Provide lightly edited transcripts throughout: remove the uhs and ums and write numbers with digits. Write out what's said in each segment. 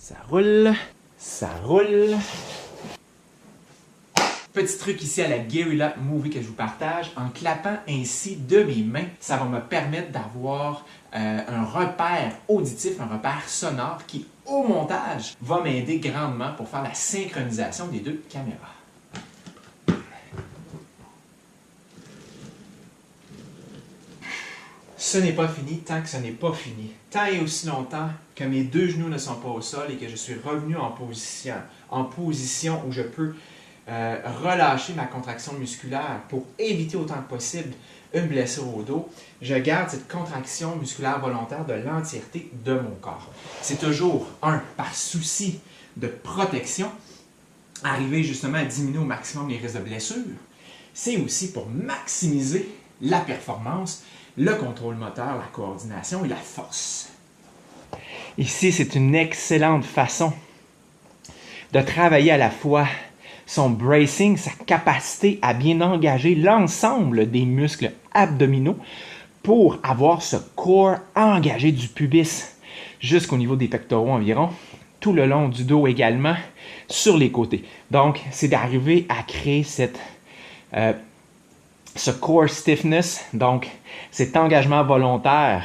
Ça roule, ça roule. Petit truc ici à la Guerrilla Movie que je vous partage, en clapant ainsi de mes mains, ça va me permettre d'avoir un repère auditif, un repère sonore qui, au montage, va m'aider grandement pour faire la synchronisation des deux caméras. Ce n'est pas fini tant que ce n'est pas fini. Tant et aussi longtemps que mes deux genoux ne sont pas au sol et que je suis revenu en position où je peux relâcher ma contraction musculaire pour éviter autant que possible une blessure au dos, je garde cette contraction musculaire volontaire de l'entièreté de mon corps. C'est toujours, par souci de protection, arriver justement à diminuer au maximum les risques de blessure. C'est aussi pour maximiser la performance, le contrôle moteur, la coordination et la force. Ici, c'est une excellente façon de travailler à la fois son bracing, sa capacité à bien engager l'ensemble des muscles abdominaux pour avoir ce corps engagé du pubis jusqu'au niveau des pectoraux environ, tout le long du dos également, sur les côtés. Donc, c'est d'arriver à créer ce core stiffness, donc cet engagement volontaire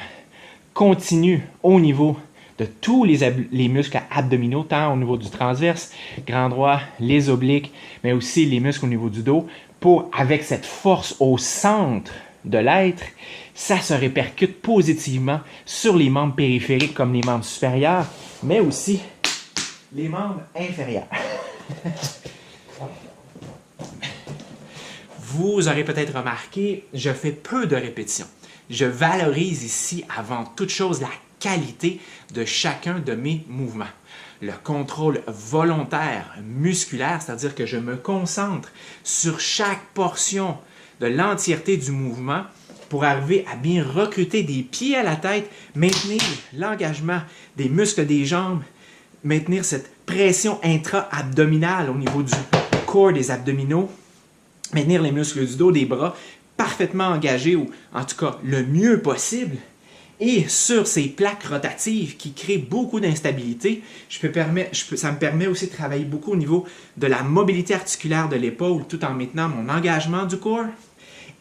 continu au niveau de tous les muscles abdominaux, tant au niveau du transverse, grand droit, les obliques, mais aussi les muscles au niveau du dos, pour, avec cette force au centre de l'être, ça se répercute positivement sur les membres périphériques comme les membres supérieurs, mais aussi les membres inférieurs. Vous aurez peut-être remarqué, je fais peu de répétitions. Je valorise ici, avant toute chose, la qualité de chacun de mes mouvements. Le contrôle volontaire musculaire, c'est-à-dire que je me concentre sur chaque portion de l'entièreté du mouvement pour arriver à bien recruter des pieds à la tête, maintenir l'engagement des muscles des jambes, maintenir cette pression intra-abdominale au niveau du corps des abdominaux, maintenir les muscles du dos, des bras parfaitement engagés ou en tout cas le mieux possible. Et sur ces plaques rotatives qui créent beaucoup d'instabilité, ça me permet aussi de travailler beaucoup au niveau de la mobilité articulaire de l'épaule tout en maintenant mon engagement du corps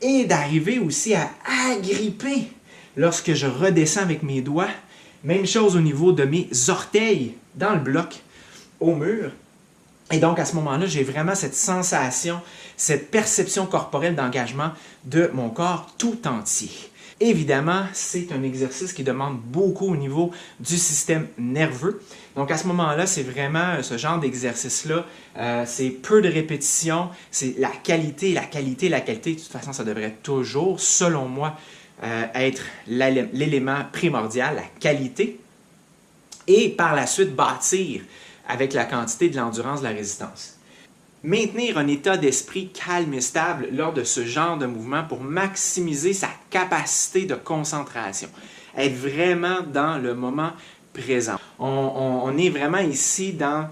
et d'arriver aussi à agripper lorsque je redescends avec mes doigts. Même chose au niveau de mes orteils dans le bloc au mur. Et donc, à ce moment-là, j'ai vraiment cette sensation, cette perception corporelle d'engagement de mon corps tout entier. Évidemment, c'est un exercice qui demande beaucoup au niveau du système nerveux. Donc, à ce moment-là, c'est vraiment ce genre d'exercice-là. C'est peu de répétitions, c'est la qualité, la qualité, la qualité. De toute façon, ça devrait toujours, selon moi, être l'élément primordial, la qualité. Et par la suite, bâtir avec la quantité de l'endurance, de la résistance. Maintenir un état d'esprit calme et stable lors de ce genre de mouvement pour maximiser sa capacité de concentration. Être vraiment dans le moment présent. On est vraiment ici dans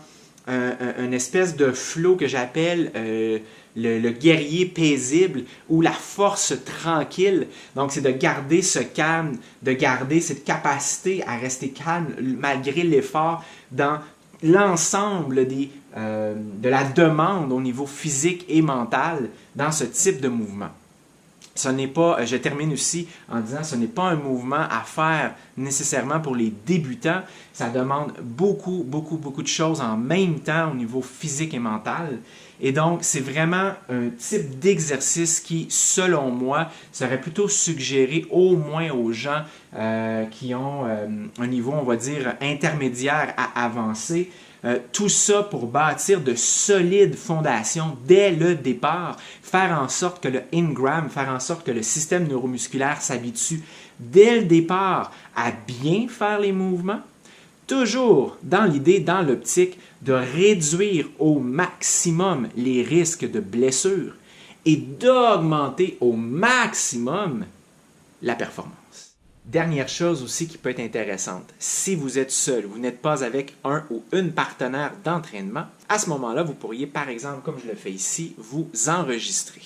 une espèce de flow que j'appelle le guerrier paisible ou la force tranquille. Donc, c'est de garder ce calme, de garder cette capacité à rester calme malgré l'effort dans l'ensemble de la demande au niveau physique et mental dans ce type de mouvement. Ce n'est pas, je termine aussi en disant, ce n'est pas un mouvement à faire nécessairement pour les débutants. Ça demande beaucoup de choses en même temps au niveau physique et mental. Et donc, c'est vraiment un type d'exercice qui, selon moi, serait plutôt suggéré au moins aux gens qui ont un niveau, on va dire, intermédiaire à avancé. Tout ça pour bâtir de solides fondations dès le départ, faire en sorte que le engram, faire en sorte que le système neuromusculaire s'habitue dès le départ à bien faire les mouvements, toujours dans l'idée, dans l'optique de réduire au maximum les risques de blessure et d'augmenter au maximum la performance. Dernière chose aussi qui peut être intéressante, si vous êtes seul, vous n'êtes pas avec un ou une partenaire d'entraînement, à ce moment-là, vous pourriez, par exemple, comme je le fais ici, vous enregistrer.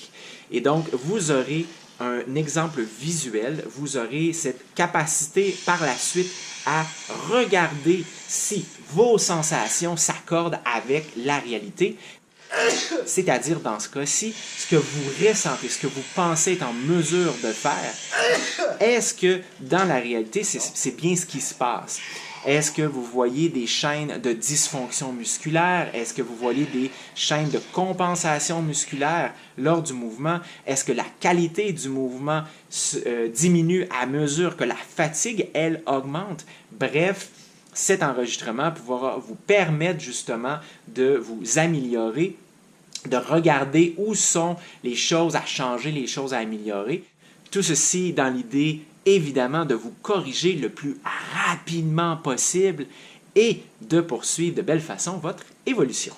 Et donc, vous aurez un exemple visuel, vous aurez cette capacité par la suite à regarder si vos sensations s'accordent avec la réalité. C'est-à-dire, dans ce cas-ci, ce que vous ressentez, ce que vous pensez être en mesure de faire, est-ce que dans la réalité, c'est bien ce qui se passe? Est-ce que vous voyez des chaînes de dysfonction musculaire? Est-ce que vous voyez des chaînes de compensation musculaire lors du mouvement? Est-ce que la qualité du mouvement diminue à mesure que la fatigue, elle, augmente? Bref, cet enregistrement pourra vous permettre justement de vous améliorer, de regarder où sont les choses à changer, les choses à améliorer. Tout ceci dans l'idée, évidemment, de vous corriger le plus rapidement possible et de poursuivre de belle façon votre évolution.